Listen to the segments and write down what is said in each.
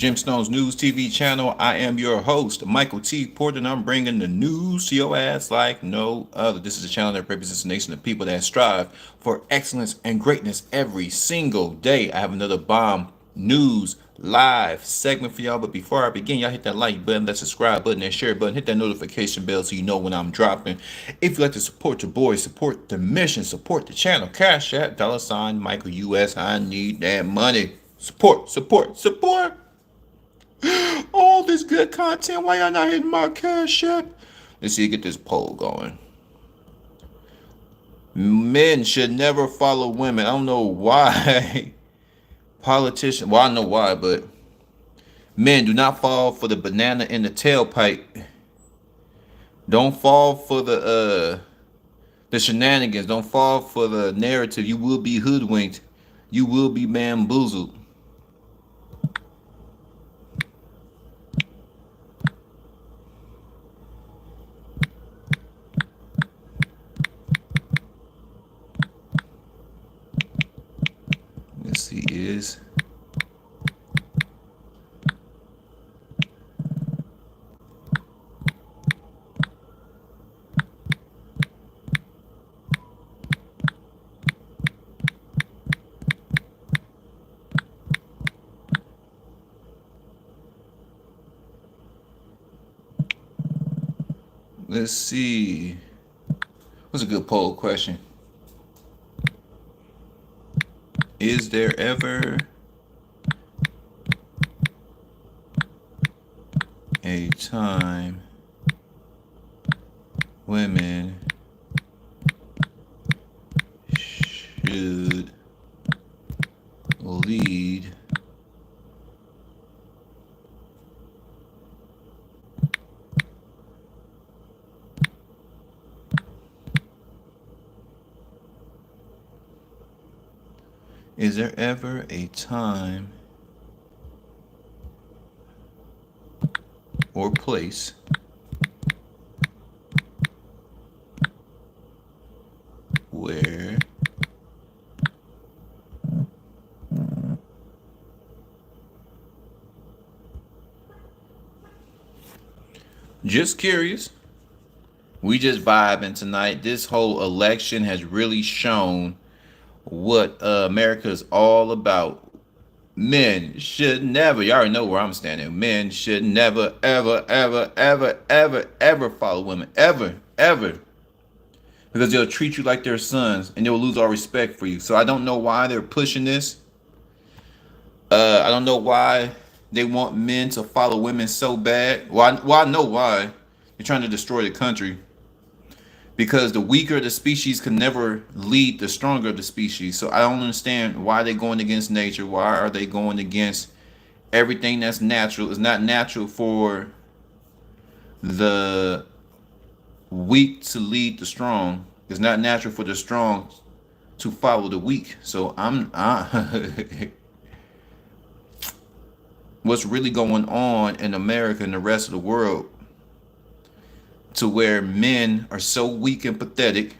Gemstones News TV channel. I am your host, Michael T. Porter, and I'm bringing the news to your ass like no other. This is a channel that represents a nation of people that strive for excellence and greatness every single day. I have another bomb news live segment for y'all, but before I begin, y'all hit that like button, that subscribe button, that share button, hit that notification bell so you know when I'm dropping. If you'd like to support your boy, support the mission, support the channel, cash at $ Michael US. I need that money. Support, support, support. All this good content. Why y'all not hitting my cash app? Let's see, get this poll going. Men should never follow women. I don't know why. Politicians. Well, I know why, but men do not fall for the banana in the tailpipe. Don't fall for the shenanigans. Don't fall for the narrative. You will be hoodwinked. You will be bamboozled. Let's see, is let's see. What's a good poll question? Is there ever a time women should lead Is there ever a time or place where just curious? We just vibing tonight. This whole election has really shown what America is all about. Men should never, you already know where I'm standing. Men should never, ever, ever, ever, ever, ever follow women. Ever, ever. Because they'll treat you like their sons and they'll lose all respect for you. So I don't know why they're pushing this. I don't know why they want men to follow women so bad. Well, I know why. They're trying to destroy the country. Because the weaker the species can never lead the stronger the species. So I don't understand why they're going against nature. Why are they going against everything that's natural? It's not natural for the weak to lead the strong. It's not natural for the strong to follow the weak. So what's really going on in America and the rest of the world, to where men are so weak and pathetic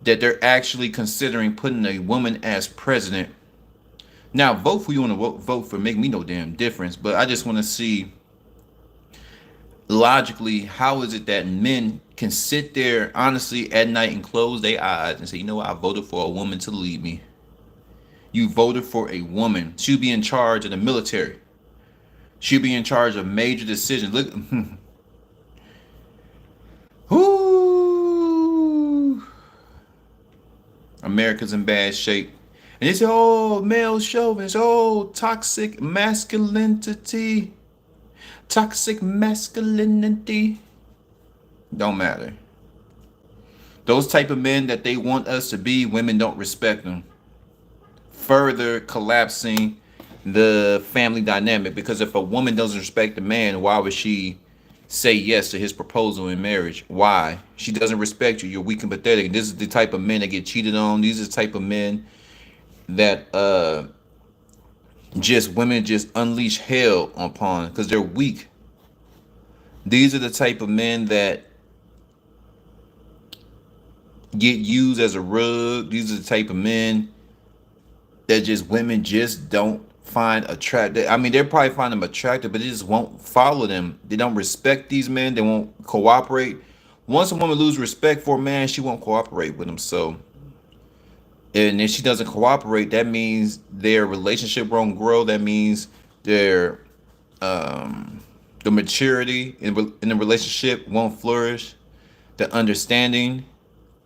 that they're actually considering putting a woman as president. Now, vote for you want to vote for, make me no damn difference, but I just want to see logically, how is it that men can sit there honestly at night and close their eyes and say, you know what, I voted for a woman to lead me. You voted for a woman. She'll be in charge of the military. She'll be in charge of major decisions. Look, whoo, America's in bad shape. And they say, oh, male chauvinist, oh, toxic masculinity. Toxic masculinity. Don't matter. Those type of men that they want us to be, women don't respect them. Further collapsing the family dynamic. Because if a woman doesn't respect a man, why would she say yes to his proposal in marriage? Why? She doesn't respect you. You're weak and pathetic. And this is the type of men that get cheated on. These are the type of men that just women just unleash hell upon because they're weak. These are the type of men that get used as a rug. These are the type of men that just women just don't find attractive. I mean, they'll probably find them attractive, but they just won't follow them. They don't respect these men. They won't cooperate. Once a woman loses respect for a man, she won't cooperate with him. So, and if she doesn't cooperate, that means their relationship won't grow. That means their the maturity in the relationship won't flourish. The understanding,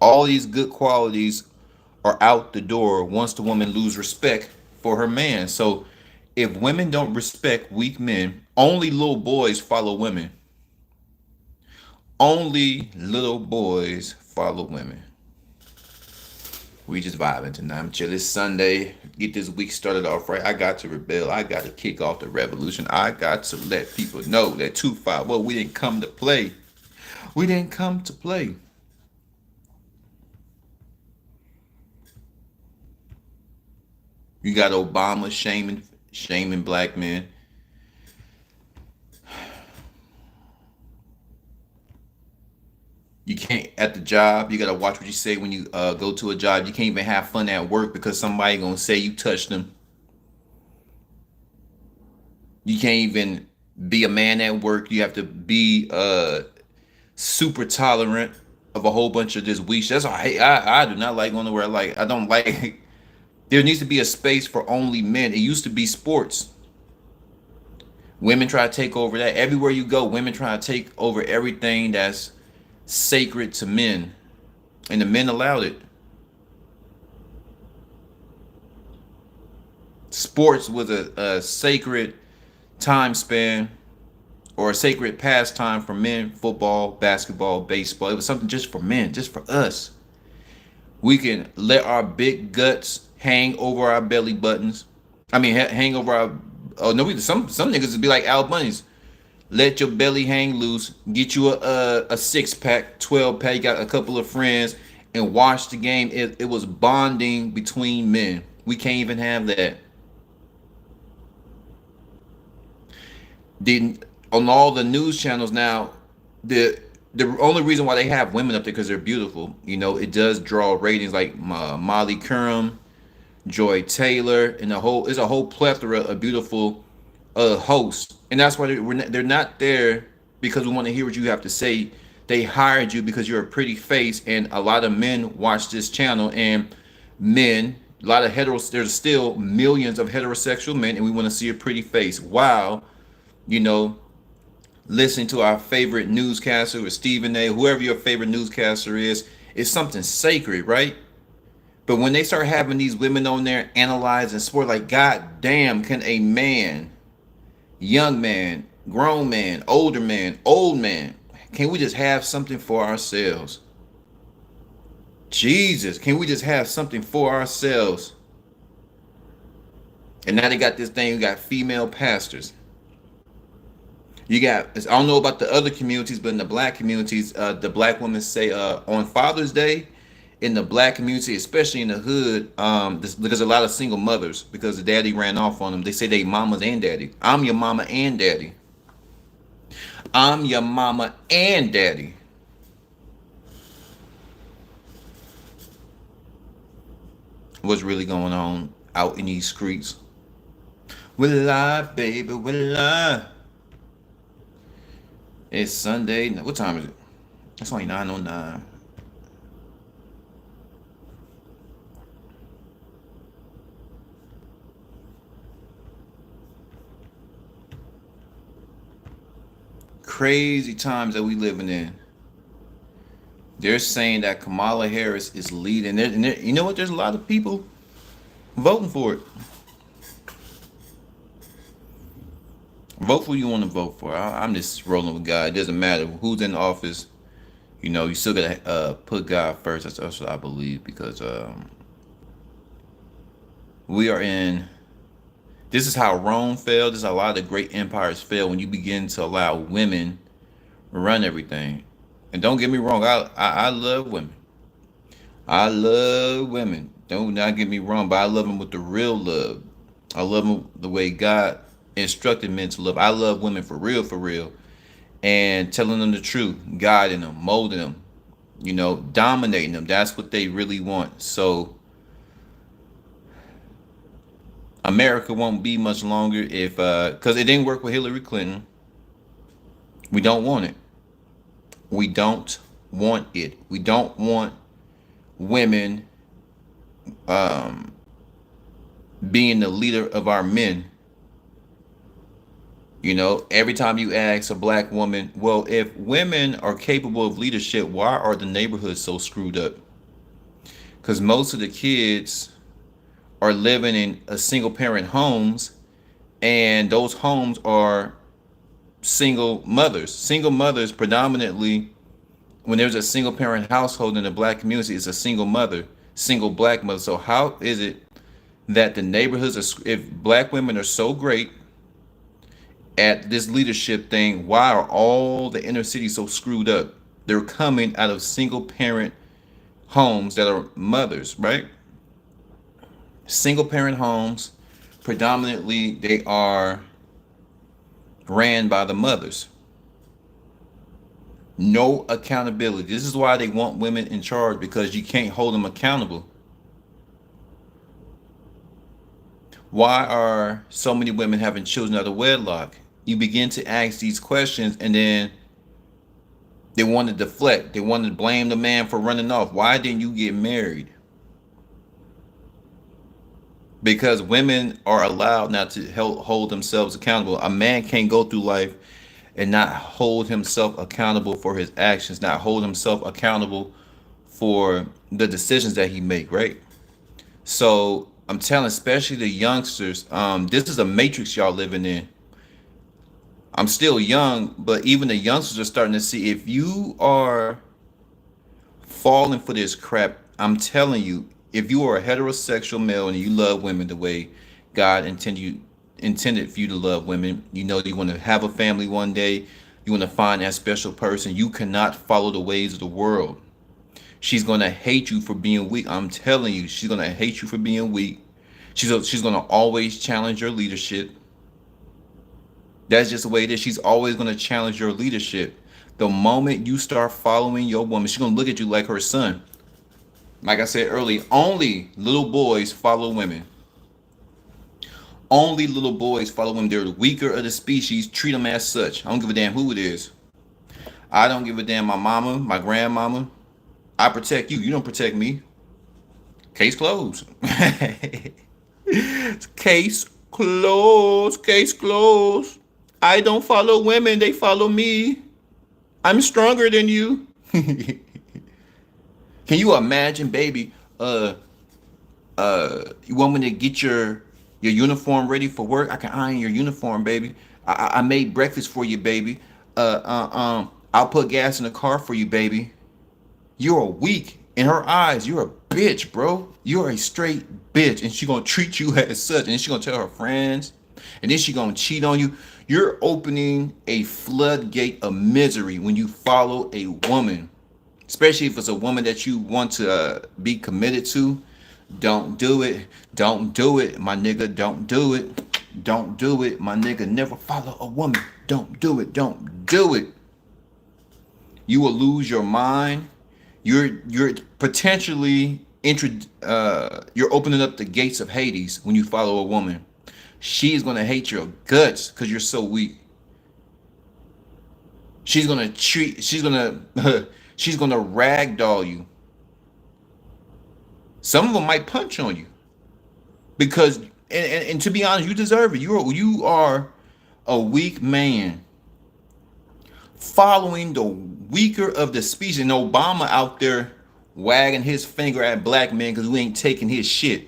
all these good qualities are out the door once the woman lose respect for her man. So if women don't respect weak men, only little boys follow women. Only little boys follow women. We just vibing tonight. I'm chill. It's Sunday. Get this week started off right. I got to rebel. I got to kick off the revolution. I got to let people know that 2-5. Well, we didn't come to play. We didn't come to play. You got Obama shaming black men. You can't at the job. You gotta watch what you say when you go to a job. You can't even have fun at work because somebody gonna say you touched them. You can't even be a man at work. You have to be super tolerant of a whole bunch of this weak. That's why I do not like going to where I don't like. There needs to be a space for only men. It used to be sports. Women try to take over that. Everywhere you go, women try to take over everything that's sacred to men, and the men allowed it. Sports was a sacred time span or a sacred pastime for men. Football, basketball, baseball. It was something just for men, just for us. We can let our big guts hang over our belly buttons. I mean, hang over our. Oh no, some niggas would be like Al Bunny's. Let your belly hang loose. Get you a 6-pack, 12-pack. You got a couple of friends and watch the game. It was bonding between men. We can't even have that. On all the news channels now, the only reason why they have women up there because they're beautiful. You know, it does draw ratings like Molly Curran, Joy Taylor, and there's a whole plethora of beautiful hosts, and that's why they're not there because we want to hear what you have to say. They hired you because you're a pretty face, and a lot of men watch this channel, and a lot of heteros. There's still millions of heterosexual men, and we want to see a pretty face. Wow, you know, listening to our favorite newscaster or Stephen A, whoever your favorite newscaster is something sacred, right? But when they start having these women on there analyzing sport, like, God damn, can a man, young man, grown man, older man, old man, can we just have something for ourselves? Jesus, can we just have something for ourselves? And now they got this thing, you got female pastors. You got, I don't know about the other communities, but in the black communities, the black women say on Father's Day, in the black community, especially in the hood, there's a lot of single mothers because the daddy ran off on them. They say they mamas and daddy. I'm your mama and daddy. I'm your mama and daddy. What's really going on out in these streets? Will I, baby, will I? It's Sunday. What time is it? It's only 9:09. Crazy times that we living in. They're saying that Kamala Harris is leading. You know what? There's a lot of people voting for it. Vote for who you want to vote for. I'm just rolling with God. It doesn't matter who's in office. You know, you still gotta put God first. That's what I believe because we are in. This is how Rome fell. This is how a lot of the great empires fail when you begin to allow women run everything. And don't get me wrong, I love women. I love women. Don't not get me wrong, but I love them with the real love. I love them the way God instructed men to love. I love women for real, and telling them the truth, guiding them, molding them, you know, dominating them. That's what they really want. So America won't be much longer if because it didn't work with Hillary Clinton. We don't want it. We don't want it. We don't want women being the leader of our men. You know, every time you ask a black woman, well, if women are capable of leadership, why are the neighborhoods so screwed up? Because most of the kids are living in a single parent homes, and those homes are single mothers. Single mothers predominantly, when there's a single parent household in the black community, it's a single mother, single black mother. So how is it that the neighborhoods are, if black women are so great at this leadership thing, why are all the inner cities so screwed up? They're coming out of single parent homes that are mothers, right? Single parent homes, predominantly they are ran by the mothers. No accountability. This is why they want women in charge, because you can't hold them accountable. Why are so many women having children out of wedlock? You begin to ask these questions, and then they want to deflect. They want to blame the man for running off. Why didn't you get married? Because women are allowed not to hold themselves accountable. A man can't go through life and not hold himself accountable for his actions, not hold himself accountable for the decisions that he make, right? So I'm telling, especially the youngsters, this is a matrix y'all living in. I'm still young, but even the youngsters are starting to see, if you are falling for this crap, I'm telling you, if you are a heterosexual male and you love women the way God intended for you to love women, you know you want to have a family one day, you want to find that special person, you cannot follow the ways of the world. She's going to hate you for being weak. I'm telling you, she's going to hate you for being weak. She's going to always challenge your leadership. That's just the way it is. She's always going to challenge your leadership. The moment you start following your woman, she's going to look at you like her son. Like I said earlier, only little boys follow women. Only little boys follow women. They're the weaker of the species. Treat them as such. I don't give a damn who it is. I don't give a damn my mama, my grandmama. I protect you. You don't protect me. Case closed. Case closed. Case closed. I don't follow women. They follow me. I'm stronger than you. Can you imagine, baby? You want me to get your uniform ready for work? I can iron your uniform, baby. I made breakfast for you, baby. I'll put gas in the car for you, baby. You're weak. In her eyes, you're a bitch, bro. You're a straight bitch. And she gonna treat you as such. And she gonna tell her friends. And then she gonna cheat on you. You're opening a floodgate of misery when you follow a woman. Especially if it's a woman that you want to be committed to. Don't do it. Don't do it, my nigga. Don't do it. Don't do it, my nigga. Never follow a woman. Don't do it. Don't do it. You will lose your mind. You're potentially you're opening up the gates of Hades when you follow a woman. She's gonna hate your guts because you're so weak. She's gonna she's gonna ragdoll you. Some of them might punch on you because, and to be honest, you deserve it. You are a weak man following the weaker of the species. And Obama out there wagging his finger at black men because we ain't taking his shit.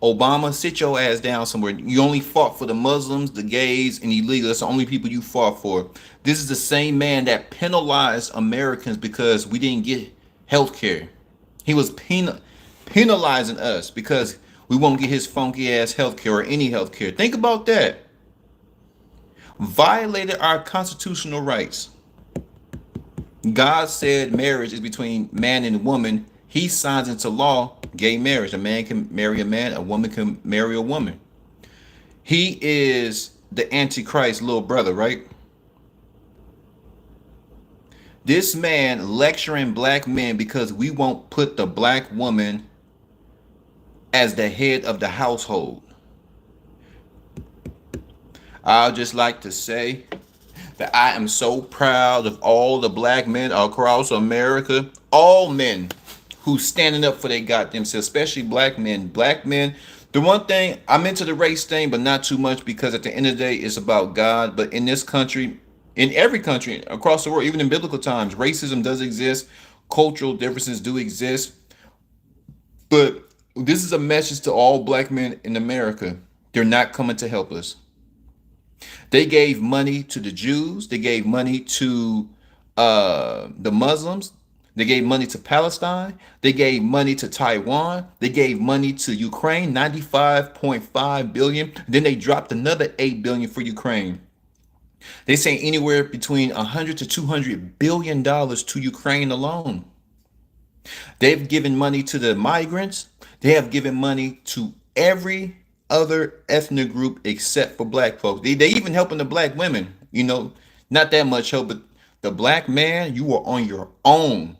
Obama, sit your ass down somewhere. You only fought for the Muslims, the gays, and illegals. That's the only people you fought for. This is the same man that penalized Americans because we didn't get health care. He was penalizing us because we won't get his funky ass health care or any health care. Think about that. Violated our constitutional rights. God said marriage is between man and woman. He signs into law gay marriage. A man can marry a man, a woman can marry a woman. He is the Antichrist little brother, right? This man lecturing black men because we won't put the black woman as the head of the household. I'll just like to say that I am so proud of all the black men across America, all men who standing up for their goddamn self, especially black men. Black men. The one thing I'm into the race thing, but not too much because at the end of the day, it's about God. But in this country, in every country across the world, even in biblical times, racism does exist. Cultural differences do exist. But this is a message to all black men in America. They're not coming to help us. They gave money to the Jews. They gave money to the Muslims. They gave money to Palestine. They gave money to Taiwan. They gave money to Ukraine, 95.5 billion. Then they dropped another 8 billion for Ukraine. They say anywhere between 100 to 200 billion dollars to Ukraine alone. They've given money to the migrants. They have given money to every other ethnic group except for black folks. They even helping the black women. Not that much help, but the black man, you are on your own.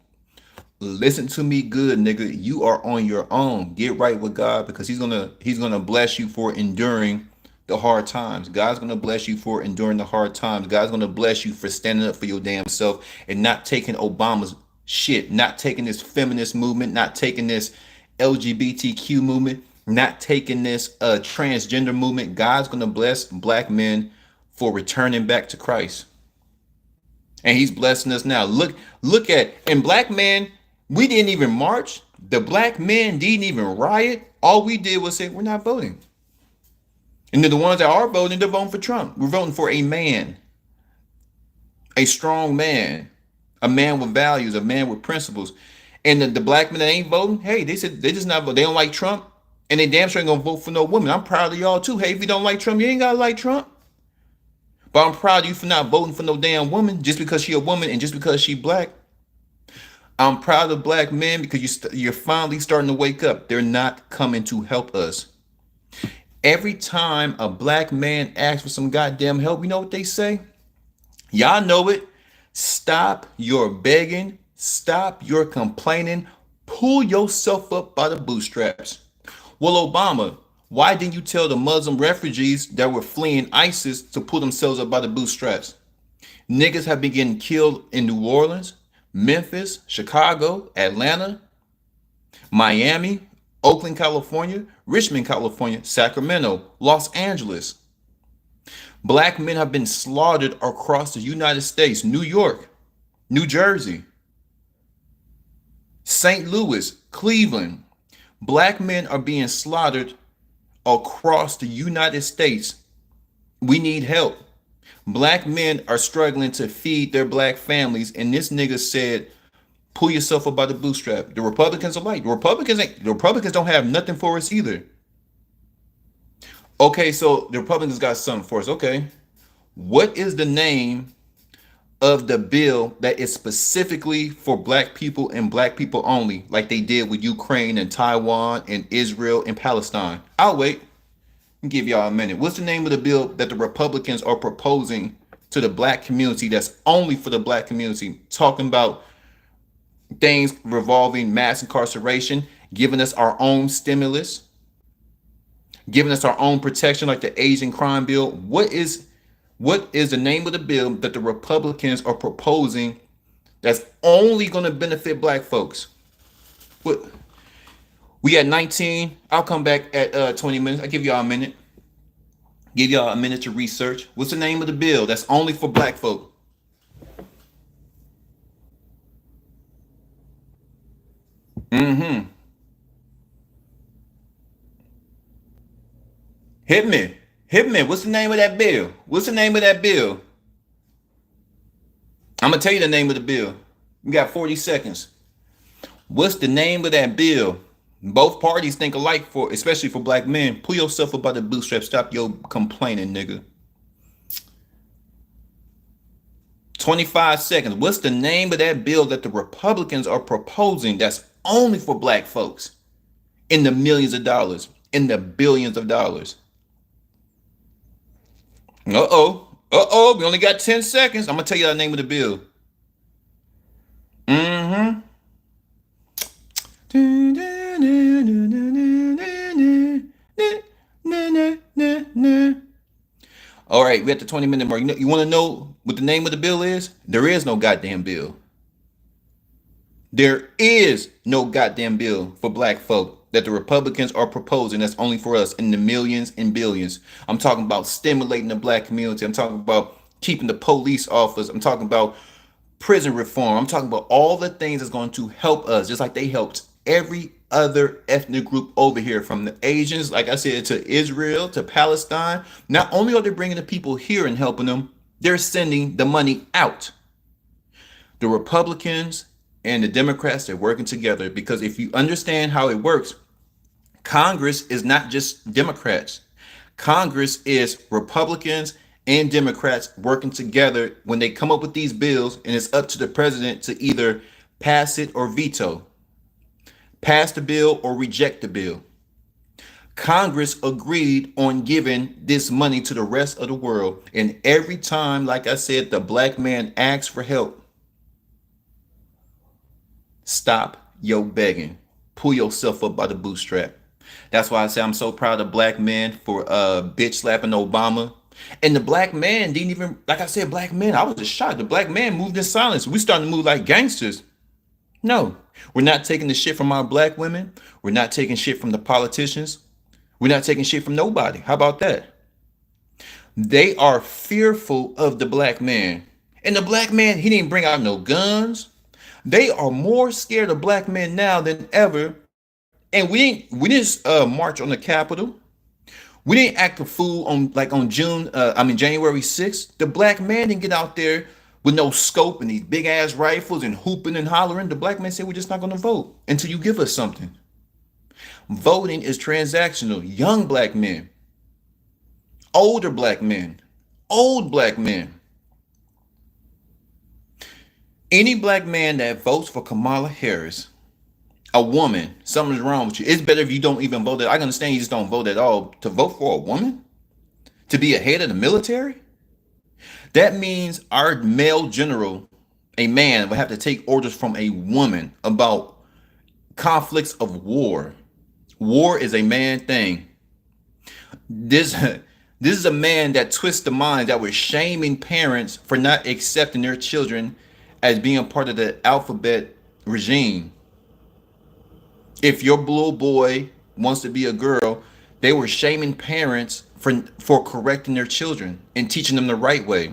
Listen to me good, nigga. You are on your own. Get right with God because he's gonna bless you for enduring the hard times. God's gonna bless you for enduring the hard times. God's gonna bless you for standing up for your damn self and not taking Obama's shit, not taking this feminist movement, not taking this LGBTQ movement, not taking this transgender movement. God's gonna bless black men for returning back to Christ. And he's blessing us now. Look at, and black men, we didn't even march. The black men didn't even riot. All we did was say, we're not voting. And then the ones that are voting, they're voting for Trump. We're voting for a man, a strong man, a man with values, a man with principles. And the black men that ain't voting, hey, they said they just not vote. They don't like Trump, and they damn sure ain't gonna vote for no woman. I'm proud of y'all too. Hey, if you don't like Trump, you ain't gotta like Trump. But I'm proud of you for not voting for no damn woman just because she a woman and just because she black. I'm proud of black men because you're finally starting to wake up. They're not coming to help us. Every time a black man asks for some goddamn help, you know what they say? Y'all know it. Stop your begging. Stop your complaining. Pull yourself up by the bootstraps. Well, Obama, why didn't you tell the Muslim refugees that were fleeing ISIS to pull themselves up by the bootstraps? Niggas have been getting killed in New Orleans, Memphis, Chicago, Atlanta, Miami, Oakland, California, Richmond, California, Sacramento, Los Angeles. Black men have been slaughtered across the United States, New York, New Jersey, St. Louis, Cleveland. Black men are being slaughtered across the United States. We need help. Black men are struggling to feed their black families, and this nigga said, pull yourself up by the bootstrap. The Republicans are like, the Republicans don't have nothing for us either. Okay, so the Republicans got something for us. Okay. What is the name of the bill that is specifically for black people and black people only, like they did with Ukraine and Taiwan and Israel and Palestine? I'll wait. I'll give y'all a minute. What's the name of the bill that the Republicans are proposing to the black community that's only for the black community? Talking about things revolving mass incarceration, giving us our own stimulus, giving us our own protection like the Asian crime bill. What is the name of the bill that the Republicans are proposing that's only going to benefit black folks? What? We at 19. I'll come back at 20 minutes. I'll give y'all a minute. Give y'all a minute to research. What's the name of the bill that's only for black folk? Mm-hmm. Hit me. Hit me. What's the name of that bill? What's the name of that bill? I'm going to tell you the name of the bill. You got 40 seconds. What's the name of that bill? Both parties think alike, especially for black men. Pull yourself up by the bootstrap. Stop your complaining, nigga. 25 seconds. What's the name of that bill that the Republicans are proposing that's only for black folks? In the millions of dollars, in the billions of dollars. We only got 10 seconds. I'm going to tell you the name of the bill. Mm-hmm. All right, we're at the 20-minute mark. You want to know what the name of the bill is? There is no goddamn bill. There is no goddamn bill for black folk that the Republicans are proposing that's only for us in the millions and billions. I'm talking about stimulating the black community. I'm talking about keeping the police off us. I'm talking about prison reform. I'm talking about all the things that's going to help us, just like they helped every other ethnic group over here, from the Asians, like I said, to Israel, to Palestine. Not only are they bringing the people here and helping them, they're sending the money out. The Republicans and the Democrats are working together, because if you understand how it works, Congress is not just Democrats. Congress is Republicans and Democrats working together when they come up with these bills, and it's up to the president to either pass it or veto, pass the bill or reject the bill. Congress agreed on giving this money to the rest of the world. And every time, like I said, the black man asks for help, stop your begging. Pull yourself up by the bootstrap. That's why I say I'm so proud of black men for bitch slapping Obama. And the black man didn't even, like I said, black men, I was just shocked. The black man moved in silence. We starting to move like gangsters. No, we're not taking the shit from our black women. We're not taking shit from the politicians. We're not taking shit from nobody. How about that? They are fearful of the black man. And the black man, he didn't bring out no guns. They are more scared of black men now than ever. And we didn't march on the Capitol. We didn't act a fool on January 6th. The black man didn't get out there with no scope and these big ass rifles and hooping and hollering. The black man said, we're just not gonna vote until you give us something. Voting is transactional. Young black men, older black men, old black men. Any black man that votes for Kamala Harris, a woman, something's wrong with you. It's better if you don't even vote. I understand you just don't vote at all. To vote for a woman? To be a head of the military? That means our male general, a man, would have to take orders from a woman about conflicts of war. War is a man thing. This is a man that twists the mind, that was shaming parents for not accepting their children as being part of the alphabet regime. If your little boy wants to be a girl, they were shaming parents for correcting their children and teaching them the right way.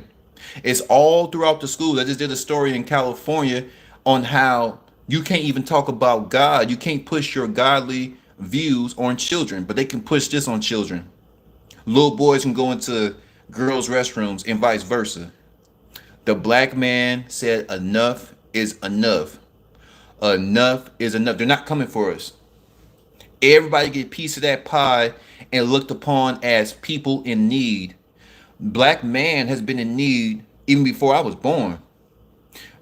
It's all throughout the schools. I just did a story in California on how you can't even talk about God. You can't push your godly views on children, but they can push this on children. Little boys can go into girls' restrooms and vice versa. The black man said enough is enough. Enough is enough. They're not coming for us. Everybody get a piece of that pie and looked upon as people in need. Black man has been in need even before I was born.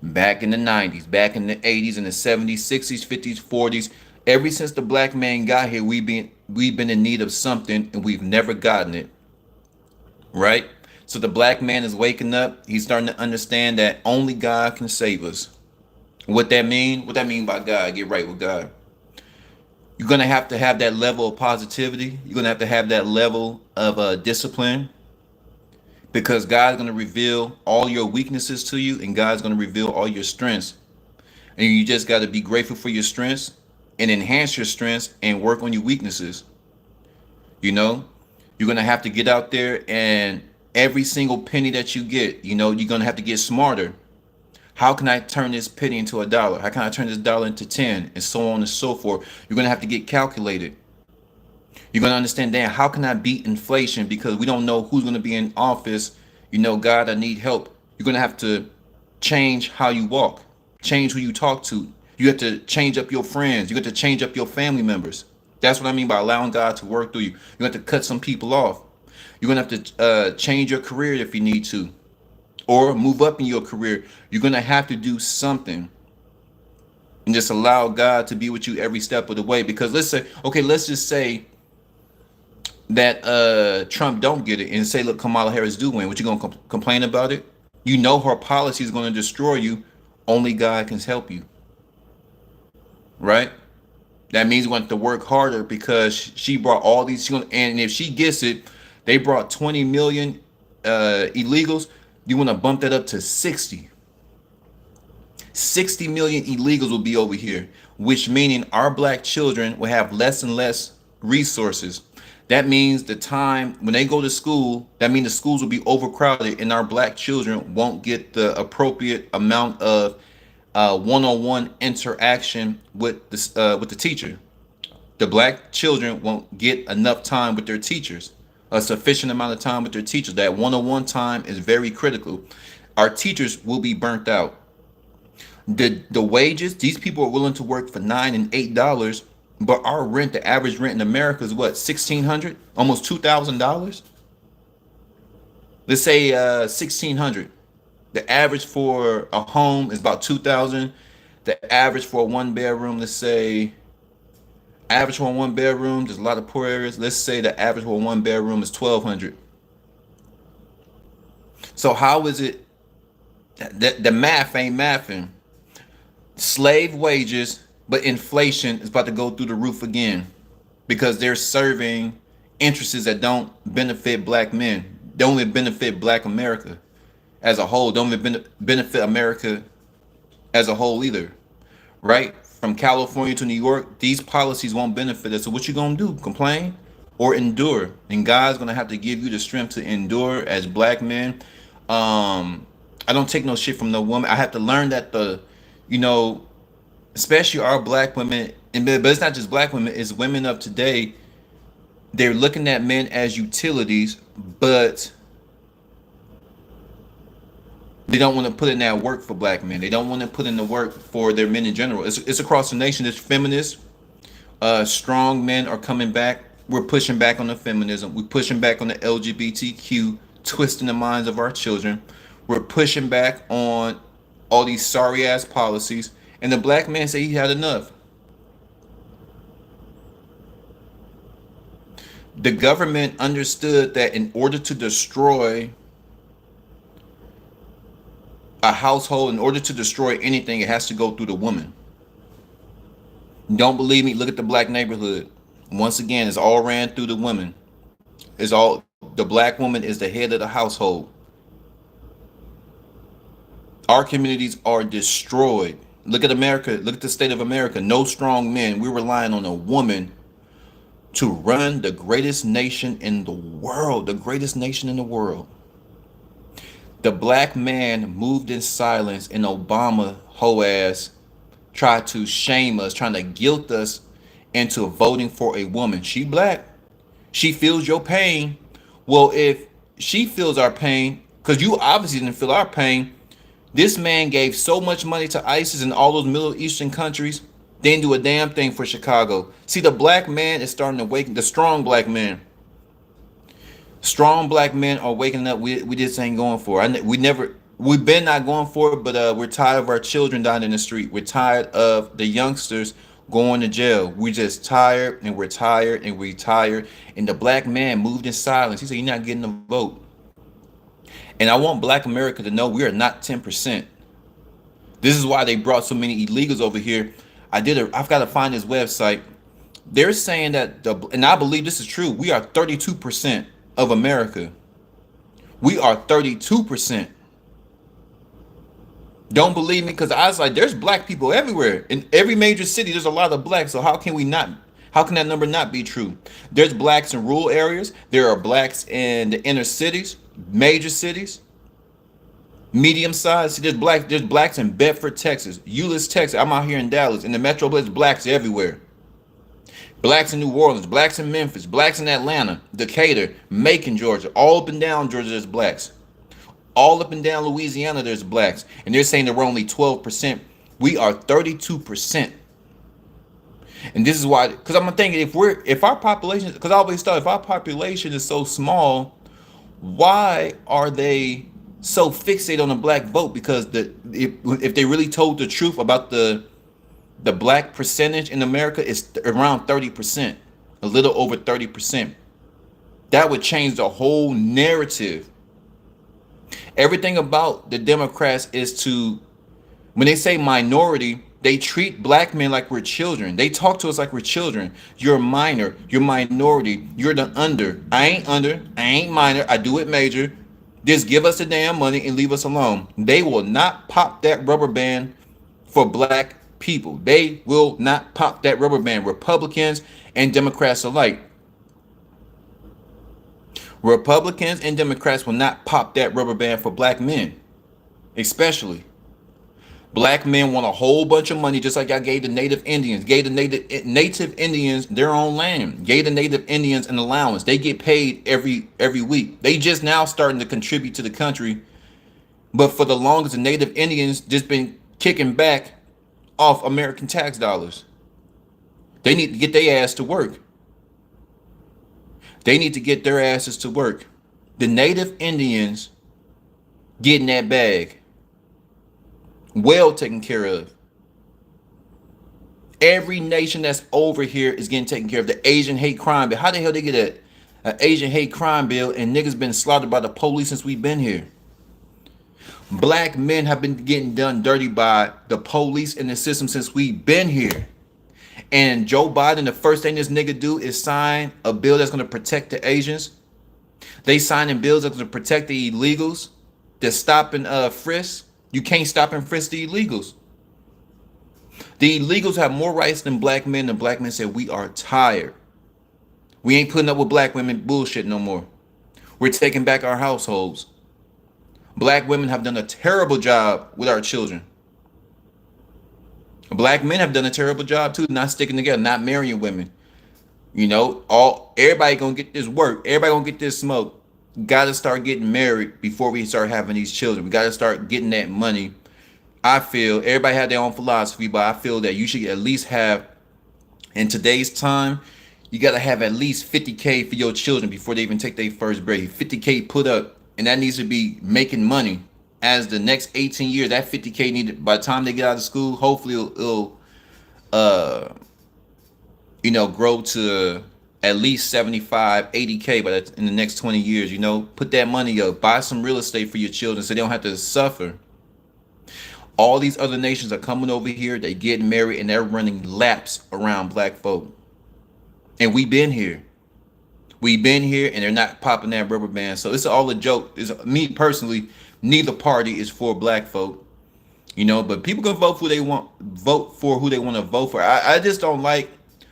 Back in the 90s, back in the 80s, in the 70s, 60s, 50s, 40s. Ever since the black man got here, we've been in need of something, and we've never gotten it. Right? So the black man is waking up. He's starting to understand that only God can save us. What that mean? What that mean by God? Get right with God. You're gonna have to have that level of positivity. You're gonna have that level of discipline, because God's gonna reveal all your weaknesses to you, and God's gonna reveal all your strengths. And you just got to be grateful for your strengths and enhance your strengths and work on your weaknesses. You know, you're gonna have to get out there, and every single penny that you get, you're gonna have to get smarter. How can I turn this penny into $1? How can I turn this dollar into 10? And so on and so forth. You're going to have to get calculated. You're going to understand, Dan, how can I beat inflation? Because we don't know who's going to be in office. God, I need help. You're going to have to change how you walk, change who you talk to. You have to change up your friends. You have to change up your family members. That's what I mean by allowing God to work through you. You have to cut some people off. You're going to have to change your career if you need to, or move up in your career. You're going to have to do something and just allow God to be with you every step of the way. Because let's just say that Trump don't get it, and say, look, Kamala Harris do win. What, you going to complain about it? Her policy is going to destroy you. Only God can help you. Right? That means we want to work harder, because she brought all these, and if she gets it, they brought 20 million illegals, you want to bump that up to 60. 60 million illegals will be over here, which meaning our black children will have less and less resources. That means the time when they go to school, that means the schools will be overcrowded and our black children won't get the appropriate amount of one-on-one interaction with the teacher. The black children won't get enough time with their teachers, a sufficient amount of time with their teachers. That one-on-one time is very critical. Our teachers will be burnt out. The wages, these people are willing to work for $9 and $8, but our rent, the average rent in America is what, 1,600, almost $2,000. Let's say 1,600. The average for a home is about 2,000. The average for a one bedroom, let's say, average for a one bedroom, there's a lot of poor areas. Let's say the average for a one bedroom is 1,200. So how is it that the math ain't mathing? Slave wages, but inflation is about to go through the roof again because they're serving interests that don't benefit black men. They only benefit black America as a whole. Don't even benefit America as a whole either, right? From California to New York, these policies won't benefit us. So what you gonna do? Complain or endure? And God's gonna have to give you the strength to endure as black men. I don't take no shit from no woman. I have to learn that you know, especially our black women, and but it's not just black women, it's women of today. They're looking at men as utilities, but they don't want to put in that work for black men. They don't want to put in the work for their men in general. It's across the nation. There's feminists. Strong men are coming back. We're pushing back on the feminism. We're pushing back on the LGBTQ, twisting the minds of our children. We're pushing back on all these sorry ass policies. And the black man said he had enough. The government understood that in order to destroy a household, in order to destroy anything, it has to go through the woman. Don't believe me? Look at the black neighborhood. Once again, it's all ran through the women. It's all, the black woman is the head of the household. Our communities are destroyed. Look at America. Look at the state of America. No strong men. We're relying on a woman to run the greatest nation in the world. The greatest nation in the world. The black man moved in silence, and Obama, hoe ass, tried to shame us, trying to guilt us into voting for a woman. She black. She feels your pain. Well, if she feels our pain, because you obviously didn't feel our pain, this man gave so much money to ISIS and all those Middle Eastern countries. They didn't do a damn thing for Chicago. See, the black man is starting to wake. The strong black man. Strong black men are waking up. We just ain't going for it. We've been not going for it, but we're tired of our children dying in the street. We're tired of the youngsters going to jail. We're just tired, and we're tired, and we're tired. And the black man moved in silence. He said, "You're not getting a vote." And I want black America to know we are not 10%. This is why they brought so many illegals over here. I've got to find this website. They're saying that, and I believe this is true, we are 32% of America. We are 32%. Don't believe me? Because I was like, there's black people everywhere. In every major city, there's a lot of blacks. So how can that number not be true? There's blacks in rural areas. There are blacks in the inner cities, major cities, medium size. See, there's blacks in Bedford, Texas, Euless, Texas. I'm out here in Dallas. In the metro, there's blacks everywhere. Blacks in New Orleans, blacks in Memphis, blacks in Atlanta, Decatur, Macon, Georgia, all up and down Georgia, there's blacks. All up and down Louisiana, there's blacks. And they're saying that we're only 12%. We are 32%. And this is why, because I'm thinking if our population, because I always thought if our population is so small, why are they so fixated on the black vote? Because if they really told the truth about the black percentage in America, is around 30%, a little over 30%. That would change the whole narrative. Everything about the Democrats is when they say minority, they treat black men like we're children. They talk to us like we're children. You're a minor, you're minority, you're the under. I ain't under, I ain't minor, I do it major. Just give us the damn money and leave us alone. They will not pop that rubber band for black people. They will not pop that rubber band. Republicans and Democrats alike. Republicans and Democrats will not pop that rubber band for black men, especially. Black men want a whole bunch of money, just like I gave the Native Indians, gave the Native Indians their own land, gave the Native Indians an allowance. They get paid every week. They just now starting to contribute to the country, but for the longest, the Native Indians just been kicking back off American tax dollars. They need to get their ass to work. They need to get their asses to work. The Native Indians getting that bag, well taken care of. Every nation that's over here is getting taken care of. The Asian hate crime bill. How the hell they get an Asian hate crime bill and niggas been slaughtered by the police since we've been here? Black men have been getting done dirty by the police and the system since we've been here. And Joe Biden, the first thing this nigga do is sign a bill that's going to protect the Asians. They signing bills that's going to protect the illegals. They're stopping frisk. You can't stop and frisk the illegals. The illegals have more rights than black men, and black men said, we are tired. We ain't putting up with black women bullshit no more. We're taking back our households. Black women have done a terrible job with our children. Black men have done a terrible job too, not sticking together, not marrying women. You know, everybody gonna get this work. Everybody gonna get this smoke. Gotta start getting married before we start having these children. We gotta start getting that money. I feel everybody had their own philosophy, but I feel that you should at least have, in today's time, you gotta have at least 50K for your children before they even take their first break. 50K put up, and that needs to be making money. As the next 18 years, that 50K needed, by the time they get out of school, hopefully it'll grow to at least 75, 80K, but in the next 20 years, put that money up, buy some real estate for your children so they don't have to suffer. All these other nations are coming over here, they getting married, and they're running laps around black folk. And we've been here. We've been here, and they're not popping that rubber band. So it's all a joke. It's me personally. Neither party is for black folk, but people can vote for who they want, to vote for. I just don't like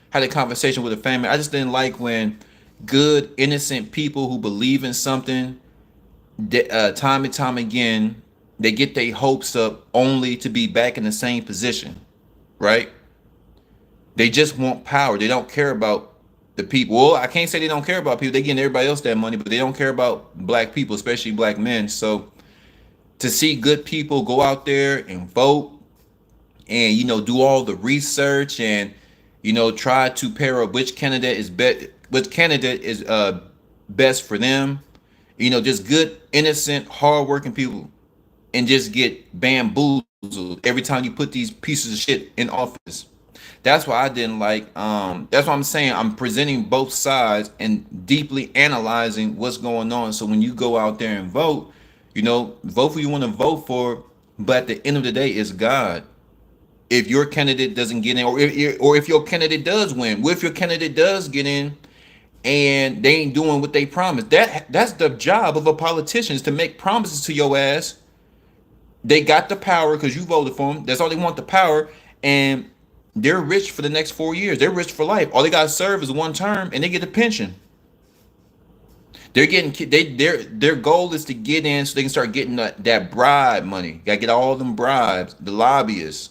had a conversation with a family. I just didn't like when good, innocent people who believe in something, time and time again, they get their hopes up only to be back in the same position, right? They just want power. They don't care about the people. Well, I can't say they don't care about people. They getting everybody else that money, but they don't care about black people, especially black men. So to see good people go out there and vote and, do all the research and, try to pair up which candidate is best for them, just good, innocent, hardworking people, and just get bamboozled every time you put these pieces of shit in office. That's why I didn't like. That's why I'm saying I'm presenting both sides and deeply analyzing what's going on. So when you go out there and vote, vote for who you want to vote for. But at the end of the day, it's God. If your candidate doesn't get in, or if your candidate does win, what if your candidate does get in and they ain't doing what they promised? That's the job of a politician, is to make promises to your ass. They got the power because you voted for them. That's all they want, the power. And they're rich for the next 4 years. They're rich for life. All they got to serve is one term, and they get a pension. Their goal is to get in so they can start getting that bribe money. Got to get all them bribes. The lobbyists.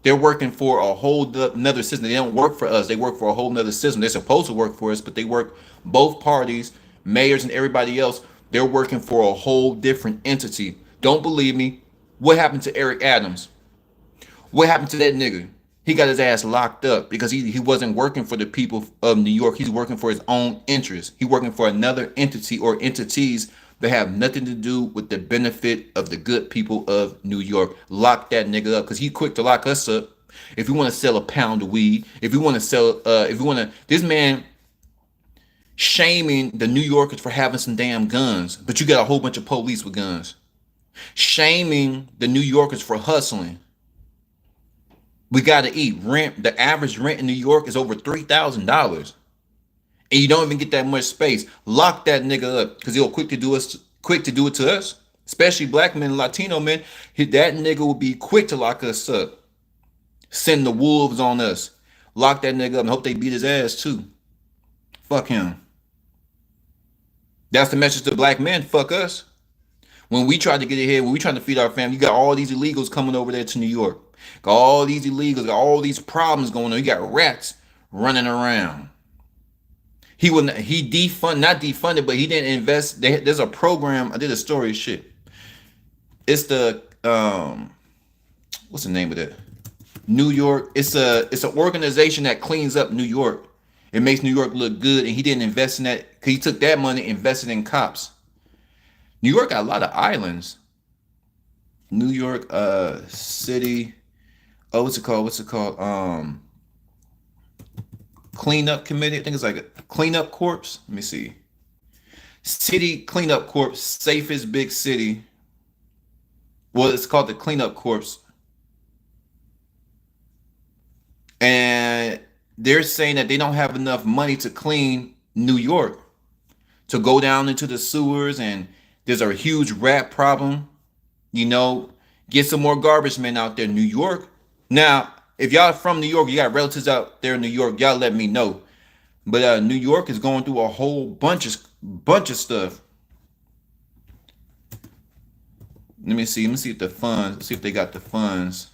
They're working for a whole another system. They don't work for us. They work for a whole nother system. They're supposed to work for us, but they work, both parties, mayors and everybody else. They're working for a whole different entity. Don't believe me? What happened to Eric Adams? What happened to that nigga? He got his ass locked up because he wasn't working for the people of New York. He's working for his own interests. He's working for another entity or entities that have nothing to do with the benefit of the good people of New York. Lock that nigga up because he quick to lock us up. If you want to sell a pound of weed, if you want to sell, this man shaming the New Yorkers for having some damn guns, but you got a whole bunch of police with guns. Shaming the New Yorkers for hustling. We got to eat. Rent. The average rent in New York is over $3,000. And you don't even get that much space. Lock that nigga up because he'll quick to do us quick to do it to us, especially black men, Latino men. That nigga will be quick to lock us up, send the wolves on us, lock that nigga up, and hope they beat his ass too. Fuck him. That's the message to black men. Fuck us. When we try to get ahead, when we trying to feed our family, you got all these illegals coming over there to New York. Got all these illegals, got all these problems going on. You got rats running around. He defund, not defunded, but he didn't invest. There's a program. I did a story. Shit. It's the what's the name of that? New York. It's an organization that cleans up New York. It makes New York look good, and he didn't invest in that because he took that money, invested in cops. New York got a lot of islands. New York City. Oh, what's it called? Cleanup Committee. I think it's like a Cleanup Corps. Let me see. City Cleanup Corps, safest big city. Well, it's called the Cleanup Corps. And they're saying that they don't have enough money to clean New York, to go down into the sewers, and there's a huge rat problem. You know, get some more garbage men out there. New York. Now, if y'all from New York, you got relatives out there in New York, y'all let me know. But New York is going through a whole bunch of stuff. Let me see if the funds, let's see if they got the funds.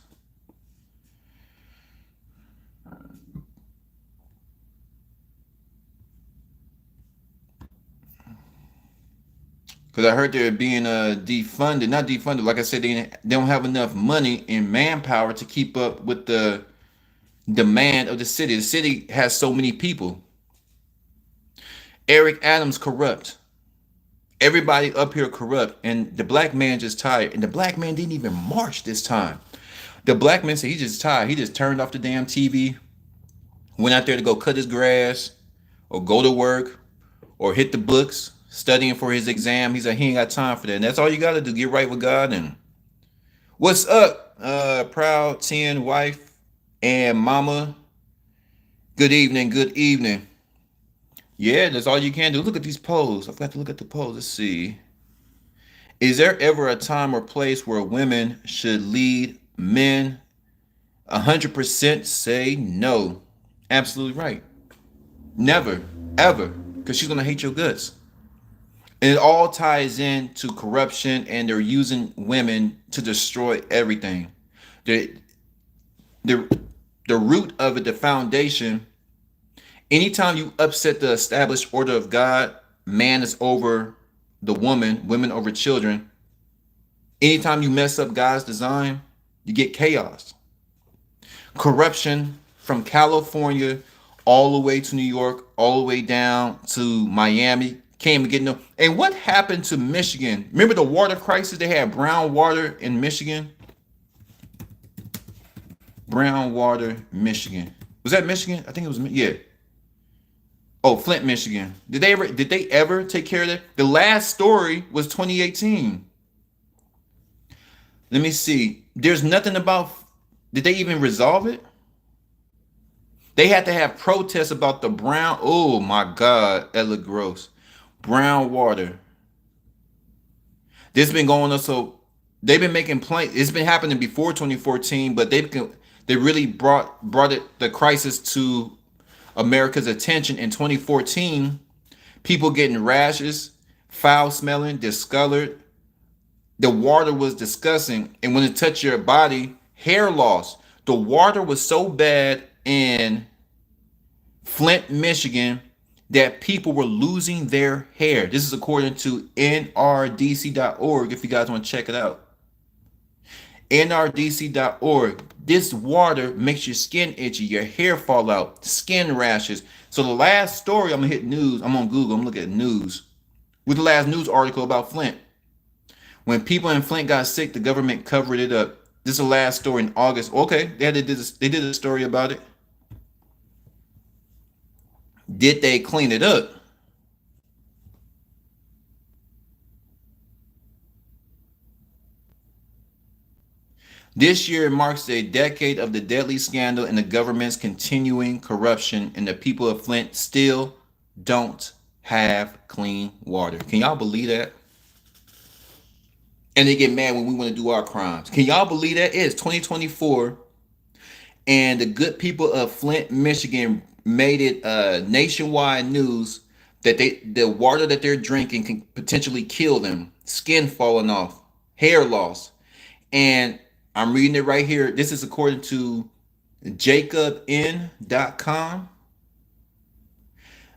Because I heard they're being defunded, not defunded. Like I said, they don't have enough money and manpower to keep up with the demand of the city. The city has so many people. Eric Adams corrupt. Everybody up here corrupt, and the black man just tired. And the black man didn't even march this time. The black man said he just tired. He just turned off the damn TV, went out there to go cut his grass, or go to work, or hit the books, studying for his exam. He's like, he ain't got time for that. And that's all you got to do, get right with God. And what's up, proud 10 wife and mama? Good evening, good evening. Yeah, that's all you can do. Look at these polls. I forgot to look at the polls. Let's see. Is there ever a time or place where women should lead men? 100% say no. Absolutely right. Never, ever. Because she's going to hate your guts. And it all ties in to corruption, and they're using women to destroy everything. The root of it, the foundation. Anytime you upset the established order of God, man is over the woman, women over children. Anytime you mess up God's design, you get chaos. Corruption from California all the way to New York, all the way down to Miami. Can't even get no. And what happened to Michigan? Remember the water crisis? They had brown water in Michigan. Brown water, Michigan. Was that Michigan? I think it was, yeah. Oh, Flint, Michigan. Did they ever take care of that? The last story was 2018. Let me see. There's nothing about, did they even resolve it? They had to have protests about the brown, oh my God, that looked gross. Brown water. This been going on, so they've been making plans. It's been happening before 2014, but they really brought the crisis to America's attention in 2014. People getting rashes, foul smelling, discolored. The water was disgusting, and when it touched your body, hair loss. The water was so bad in Flint, Michigan, that people were losing their hair. This is according to nrdc.org, if you guys want to check it out. nrdc.org. This water makes your skin itchy, your hair fall out, skin rashes. So the last story, I'm gonna hit news. I'm on Google. I'm looking at news. With the last news article about Flint. When people in Flint got sick, the government covered it up. This is the last story in August. Okay, they did a story about it. Did they clean it up? This year marks a decade of the deadly scandal and the government's continuing corruption, and the people of Flint still don't have clean water. Can y'all believe that? And they get mad when we want to do our crimes. Can y'all believe that? It's 2024, and the good people of Flint, Michigan made it nationwide news that the water that they're drinking can potentially kill them. Skin falling off, hair loss. And I'm reading it right here. This is according to jacobn.com.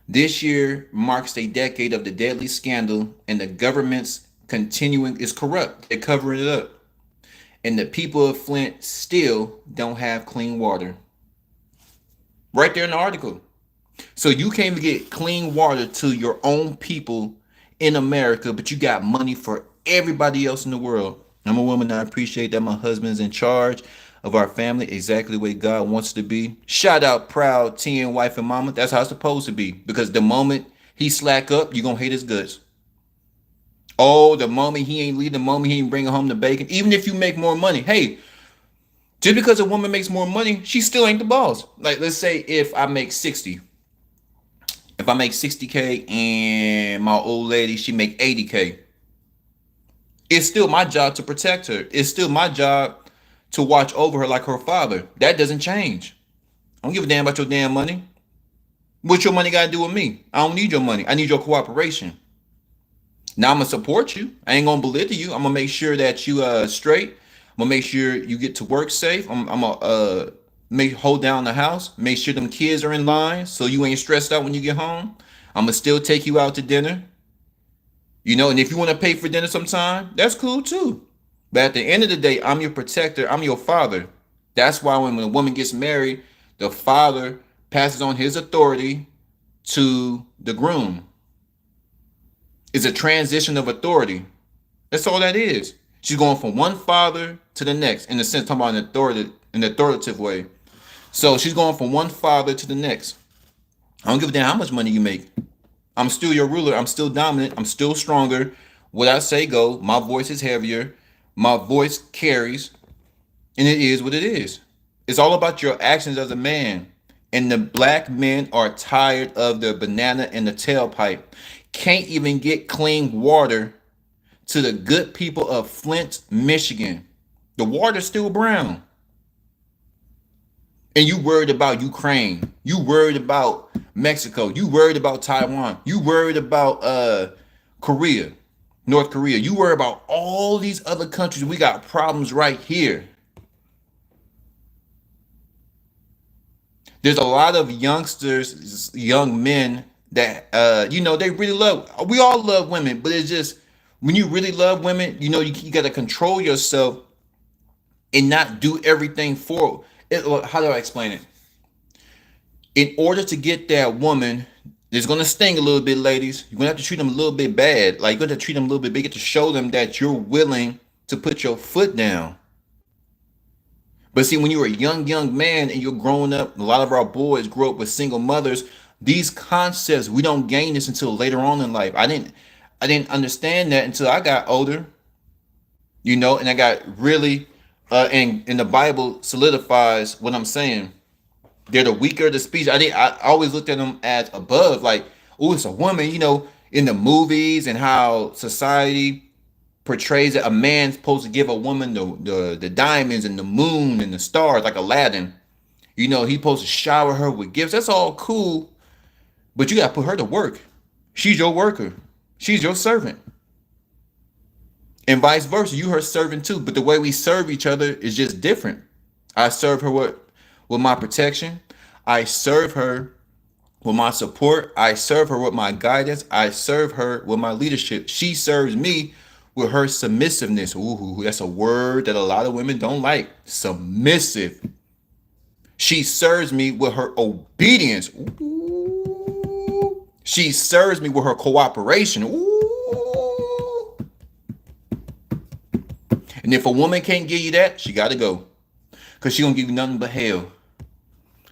This year marks a decade of the deadly scandal, and the government's continuing is corrupt. They're covering it up. And the people of Flint still don't have clean water. Right there in the article. So you can't even get clean water to your own people in America, but you got money for everybody else in the world. I'm a woman. I appreciate that my husband's in charge of our family exactly the way God wants to be. Shout out proud 10 wife and mama. That's how it's supposed to be. Because the moment he slack up, you're going to hate his guts. Oh, the moment he ain't leave, the moment he ain't bringing home the bacon. Even if you make more money. Hey, just because a woman makes more money, she still ain't the boss. Like, let's say if I make 60. If I make 60K and my old lady, she make 80K. It's still my job to protect her. It's still my job to watch over her like her father. That doesn't change. I don't give a damn about your damn money. What your money got to do with me? I don't need your money. I need your cooperation. Now I'm going to support you. I ain't going to belittle you. I'm going to make sure that you straight. I'm going to make sure you get to work safe. I'm going to hold down the house. Make sure them kids are in line so you ain't stressed out when you get home. I'm going to still take you out to dinner. You know, and if you want to pay for dinner sometime, that's cool too. But at the end of the day, I'm your protector. I'm your father. That's why when a woman gets married, the father passes on his authority to the groom. It's a transition of authority. That's all that is. She's going from one father to the next, in the sense, talking about an authoritative way. So she's going from one father to the next. I don't give a damn how much money you make. I'm still your ruler. I'm still dominant. I'm still stronger. What I say go. My voice is heavier. My voice carries. And it is what it is. It's all about your actions as a man. And the black men are tired of the banana in the tailpipe. Can't even get clean water to the good people of Flint, Michigan. The water's still brown. And you worried about Ukraine. You worried about Mexico. You worried about Taiwan. You worried about Korea, North Korea. You worried about all these other countries. We got problems right here. There's a lot of youngsters, young men that, they really love. We all love women, but it's just when you really love women, you got to control yourself and not do everything for it. How do I explain it? In order to get that woman, it's going to sting a little bit, ladies. You're going to have to treat them a little bit bad. Like, you're going to treat them a little bit big to show them that you're willing to put your foot down. But see, when you're a young man and you're growing up, a lot of our boys grow up with single mothers. These concepts, we don't gain this until later on in life. I didn't understand that until I got older, and I got really, and the Bible solidifies what I'm saying. They're the weaker of the speech. I always looked at them as above, like, oh, it's a woman, in the movies and how society portrays that a man's supposed to give a woman the diamonds and the moon and the stars, like Aladdin. He's supposed to shower her with gifts. That's all cool, but you got to put her to work. She's your worker. She's your servant. And vice versa. You her servant too. But the way we serve each other is just different. I serve her with my protection. I serve her with my support. I serve her with my guidance. I serve her with my leadership. She serves me with her submissiveness. Ooh, that's a word that a lot of women don't like. Submissive. She serves me with her obedience. Ooh. She serves me with her cooperation. Ooh. And if a woman can't give you that, she got to go. Because she don't give you nothing but hell.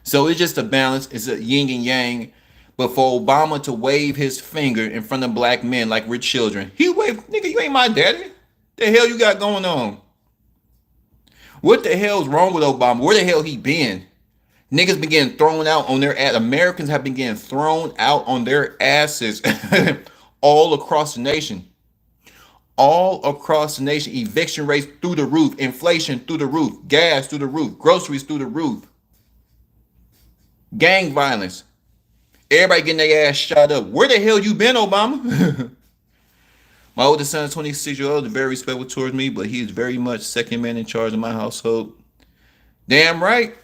So it's just a balance. It's a yin and yang. But for Obama to wave his finger in front of black men like we're children, he waved, nigga, you ain't my daddy. The hell you got going on? What the hell's wrong with Obama? Where the hell he been? Niggas been getting thrown out on their ass. Americans have been getting thrown out on their asses all across the nation. all across the nation. Eviction rates through the roof, inflation through the roof, gas through the roof, groceries through the roof, gang violence. Everybody getting their ass shot up. Where the hell you been, Obama? My oldest son is 26 years old and very respectful towards me, but he is very much second man in charge of my household. Damn right.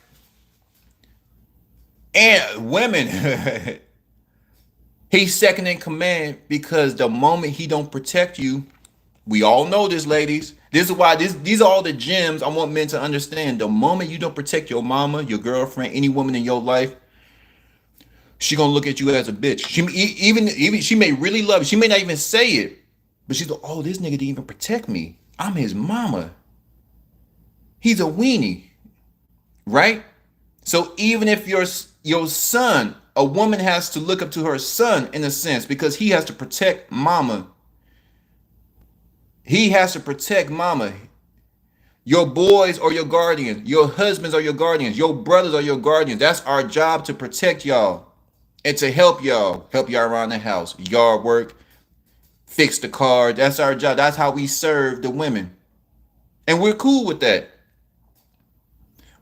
And women, he's second in command because the moment he don't protect you, we all know this, ladies. This is why these are all the gems I want men to understand. The moment you don't protect your mama, your girlfriend, any woman in your life, she gonna look at you as a bitch. Even she may really love you. She may not even say it, but she's like, oh, this nigga didn't even protect me. I'm his mama. He's a weenie, right? So even if your son, a woman has to look up to her son in a sense because he has to protect mama. He has to protect mama. Your boys are your guardians. Your husbands are your guardians. Your brothers are your guardians. That's our job, to protect y'all and to help y'all around the house, yard work, fix the car. That's our job. That's how we serve the women. And we're cool with that.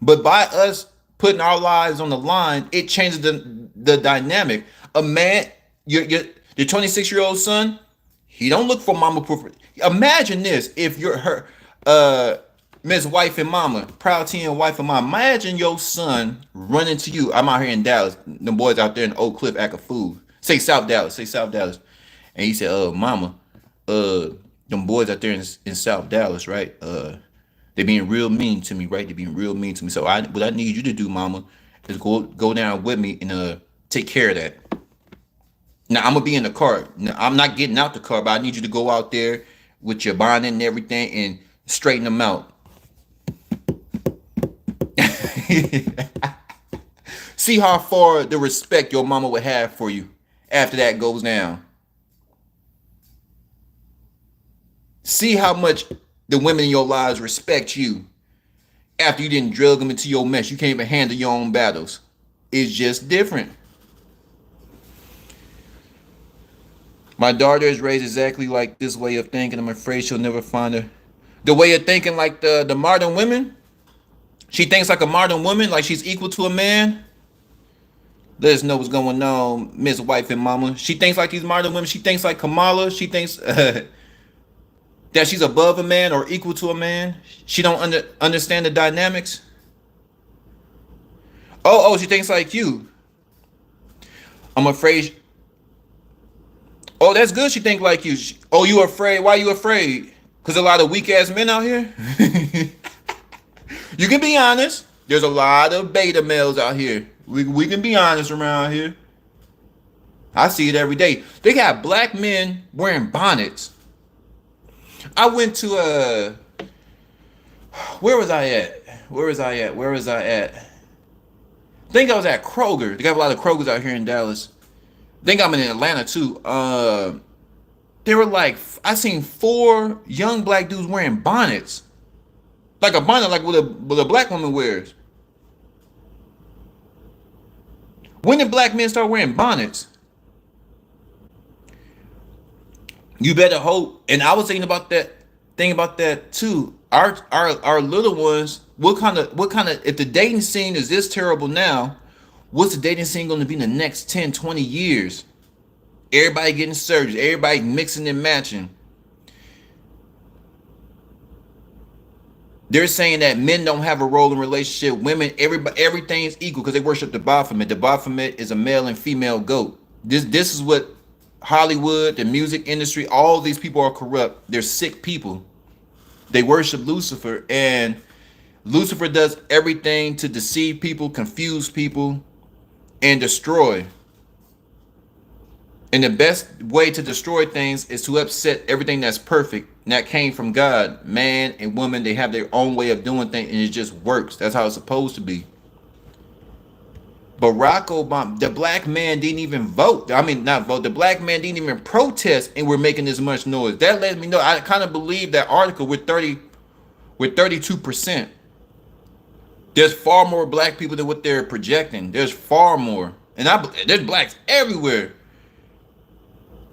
But by us putting our lives on the line, it changes the dynamic. A man, your 26-year-old son, he don't look for mama proof. Imagine this: if you're her, Miss Wife and Mama, proud teen and wife and mama. Imagine your son running to you. I'm out here in Dallas. The boys out there in Oak Cliff acting fool. Say South Dallas. Say South Dallas. And he said, Mama, them boys out there in South Dallas, right? They being real mean to me, right? They being real mean to me. So what I need you to do, Mama, is go down with me and take care of that. Now I'm gonna be in the car. Now, I'm not getting out the car, but I need you to go out there with your bonnet and everything and straighten them out. See how far the respect your mama would have for you after that goes down. See how much the women in your lives respect you after you didn't drug them into your mess. You can't even handle your own battles. It's just different. My daughter is raised exactly like this way of thinking. I'm afraid she'll never find her. The way of thinking like the modern women. She thinks like a modern woman, like she's equal to a man. Let us know what's going on, Miss Wife and Mama. She thinks like these modern women. She thinks like Kamala. She thinks that she's above a man or equal to a man. She don't understand the dynamics. Oh, she thinks like you. I'm afraid. Oh, that's good. She think like you. Oh, you afraid? Why you afraid? Because a lot of weak ass men out here. You can be honest. There's a lot of beta males out here. We can be honest around here. I see it every day. They got black men wearing bonnets. I went to where was I at? I think I was at Kroger. They got a lot of Krogers out here in Dallas. I think I'm in Atlanta too. They were like, I seen 4 young black dudes wearing bonnets. Like a bonnet, like what a black woman wears. When did black men start wearing bonnets? You better hope. And I was thinking about that too. Our little ones, what kind of if the dating scene is this terrible now, what's the dating scene going to be in the next 10, 20 years? Everybody getting surgery, everybody mixing and matching. They're saying that men don't have a role in relationship. Women, everything is equal because they worship the Baphomet. The Baphomet is a male and female goat. This is what Hollywood, the music industry, all these people are corrupt. They're sick people. They worship Lucifer, and Lucifer does everything to deceive people, confuse people, and destroy. And the best way to destroy things is to upset everything that's perfect. And that came from God. Man and woman, they have their own way of doing things, and it just works. That's how it's supposed to be. Barack Obama, the black man didn't even vote. I mean, not vote. The black man didn't even protest, and we're making this much noise. That let me know. I kind of believe that article with 32%. There's far more black people than what they're projecting. There's far more. And there's blacks everywhere.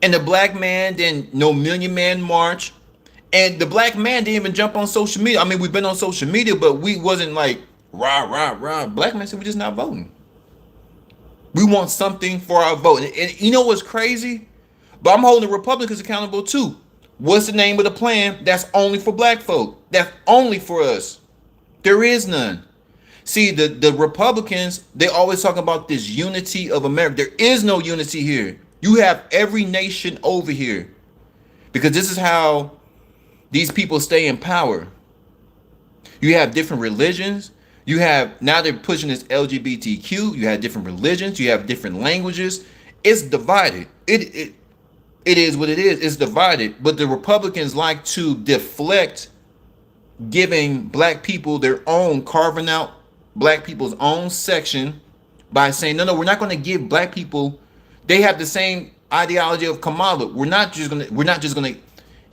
And the black man didn't no Million Man March. And the black man didn't even jump on social media. I mean, we've been on social media, but we wasn't like rah rah rah. Black man said we're just not voting. We want something for our vote. And you know what's crazy? But I'm holding the Republicans accountable too. What's the name of the plan? That's only for black folk. That's only for us. There is none. See, the Republicans, they always talk about this unity of America. There is no unity here. You have every nation over here. Because this is how these people stay in power. You have different religions. You have, now they're pushing this LGBTQ. You have different religions. You have different languages. It's divided. It is what it is. It's divided. But the Republicans like to deflect giving black people their own, carving out black people's own section by saying, no, we're not going to give black people, they have the same ideology of Kamala. We're not just going to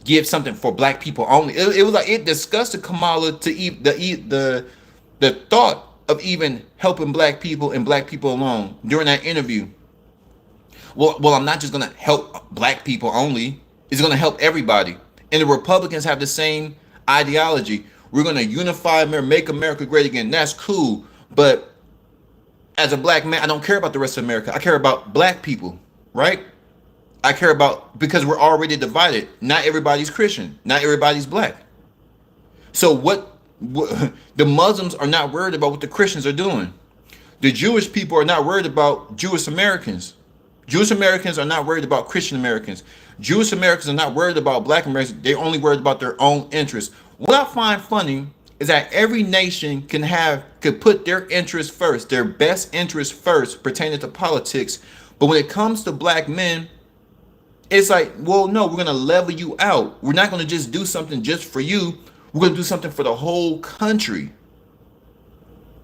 give something for black people only. It was like, it disgusted Kamala to eat the thought of even helping black people and black people alone during that interview. Well, I'm not just going to help black people only. It's going to help everybody. And the Republicans have the same ideology. We're going to unify America, make America great again. That's cool. But as a black man, I don't care about the rest of America. I care about black people, right? I care about, because we're already divided. Not everybody's Christian. Not everybody's black. So what the Muslims are not worried about what the Christians are doing. The Jewish people are not worried about Jewish Americans. Jewish Americans are not worried about Christian Americans. Jewish Americans are not worried about black Americans. They're only worried about their own interests. What I find funny is that every nation could put their interests first, their best interests first pertaining to politics. But when it comes to black men, it's like, well, no, we're going to level you out. We're not going to just do something just for you. We're going to do something for the whole country.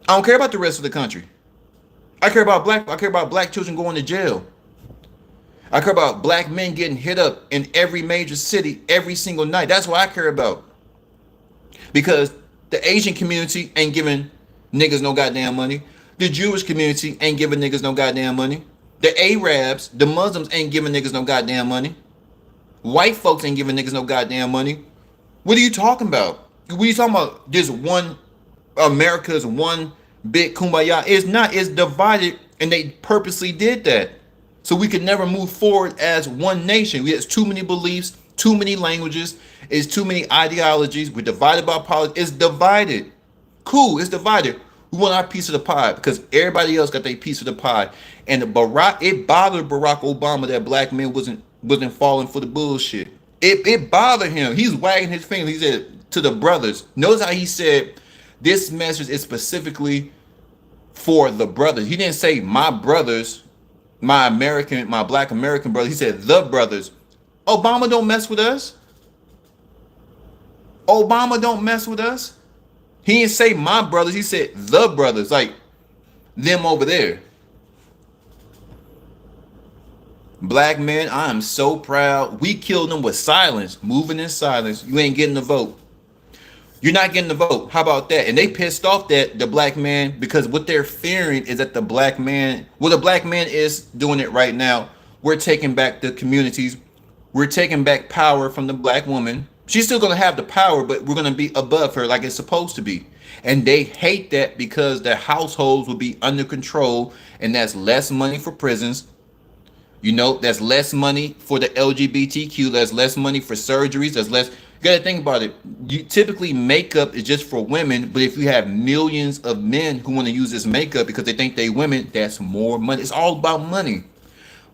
I don't care about the rest of the country. I care about black children going to jail. I care about black men getting hit up in every major city every single night. That's what I care about. Because the Asian community ain't giving niggas no goddamn money. The Jewish community ain't giving niggas no goddamn money. The Arabs, the Muslims ain't giving niggas no goddamn money. White folks ain't giving niggas no goddamn money. What are you talking about? What are you talking about? This one, America's one big kumbaya. It's not. It's divided, and they purposely did that. So we could never move forward as one nation. We have too many beliefs, too many languages, it's too many ideologies. We're divided by politics. It's divided. Cool, it's divided. We want our piece of the pie because everybody else got their piece of the pie. And it bothered Barack Obama that black men wasn't falling for the bullshit. It bothered him. He's wagging his finger. He said to the brothers. Notice how he said this message is specifically for the brothers. He didn't say my brothers, my black American brothers. He said the brothers. Obama don't mess with us. Obama don't mess with us. He didn't say my brothers. He said the brothers, like them over there. Black men, I am so proud. We killed them with silence, moving in silence. You ain't getting the vote. You're not getting the vote. How about that? And they pissed off that the black man, because what they're fearing is that the black man is doing it right now. We're taking back the communities. We're taking back power from the black woman. She's still going to have the power, but we're going to be above her like it's supposed to be. And they hate that because their households will be under control, and that's less money for prisons. You know, that's less money for the LGBTQ. That's less money for surgeries. That's less. You got to think about it. Typically, makeup is just for women, but if you have millions of men who want to use this makeup because they think they women, that's more money. It's all about money.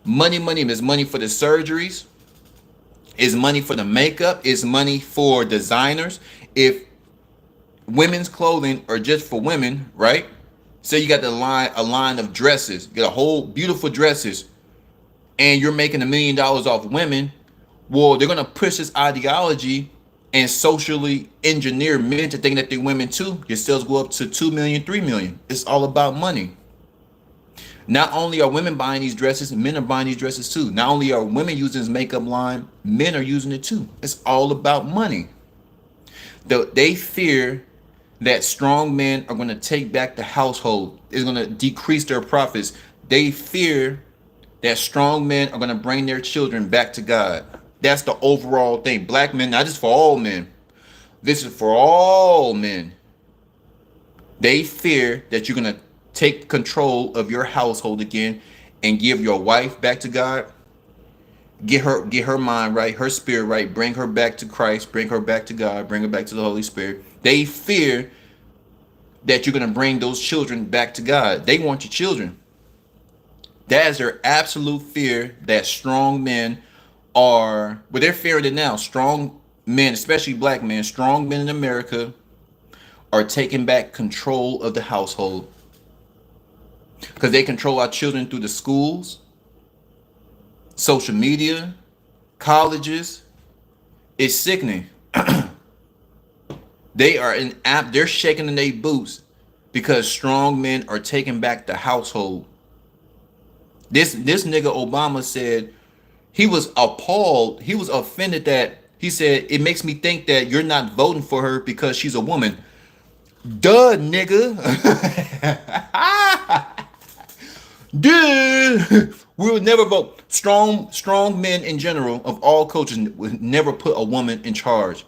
Money. There's money for the surgeries. It's money for the makeup. It's money for designers. If women's clothing are just for women, right? Say you got a line of dresses, you got a whole beautiful dresses, and you're making $1 million off women. Well, they're gonna push this ideology and socially engineer men to think that they're women too. Your sales go up to 2 million, 3 million. It's all about money. Not only are women buying these dresses, men are buying these dresses too. Not only are women using this makeup line, men are using it too. It's all about money. They fear that strong men are going to take back the household. It's going to decrease their profits. They fear that strong men are going to bring their children back to God. That's the overall thing. Black men, not just for all men. This is for all men. They fear that you're gonna take control of your household again and give your wife back to God. Get her mind right, her spirit right, bring her back to Christ, bring her back to God, bring her back to the Holy Spirit. They fear that you're gonna bring those children back to God. They want your children. That is their absolute fear, that strong men are, well, they're fearing it now. Strong men, especially black men, strong men in America are taking back control of the household because they control our children through the schools, social media, colleges. It's sickening. They're shaking in their boots because strong men are taking back the household. This nigga Obama said he was appalled. He was offended that he said it makes me think that you're not voting for her because she's a woman. Duh, nigga. Duh. We would never vote. Strong men in general of all cultures would never put a woman in charge.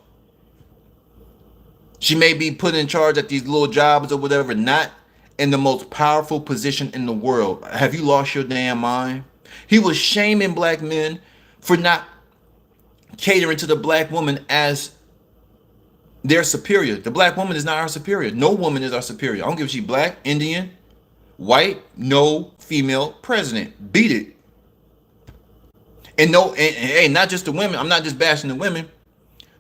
She may be put in charge at these little jobs or whatever, not in the most powerful position in the world. Have you lost your damn mind? He was shaming black men for not catering to the black woman as their superior. The black woman is not our superior. No woman is our superior. I don't give a shit. Black, Indian, white, no female president. Beat it. And no, and hey, not just the women. I'm not just bashing the women.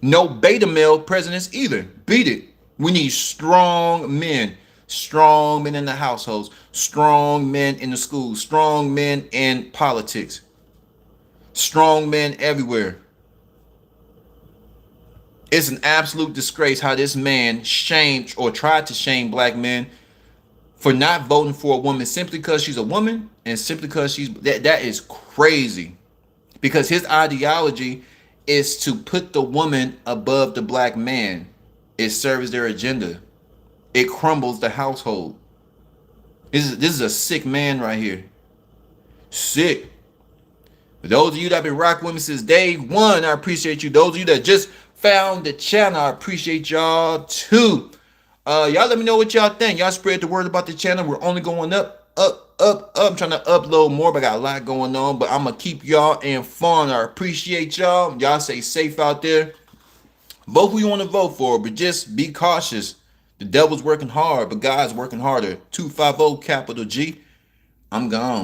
No beta male presidents either. Beat it. We need strong men in the households, strong men in the schools, strong men in politics, strong men everywhere. It's an absolute disgrace how this man shamed or tried to shame black men for not voting for a woman simply because she's a woman and simply because that is crazy. Because his ideology is to put the woman above the black man. It serves their agenda. It crumbles the household. This is a sick man right here. Sick. For those of you that have been rocking with me since day one, I appreciate you. Those of you that just found the channel, I appreciate y'all too. Y'all let me know what y'all think. Y'all spread the word about the channel. We're only going up. I'm trying to upload more, but I got a lot going on. But I'm going to keep y'all informed. I appreciate y'all. Y'all stay safe out there. Vote who you want to vote for, but just be cautious. The devil's working hard, but God's working harder. 250 capital G. I'm gone.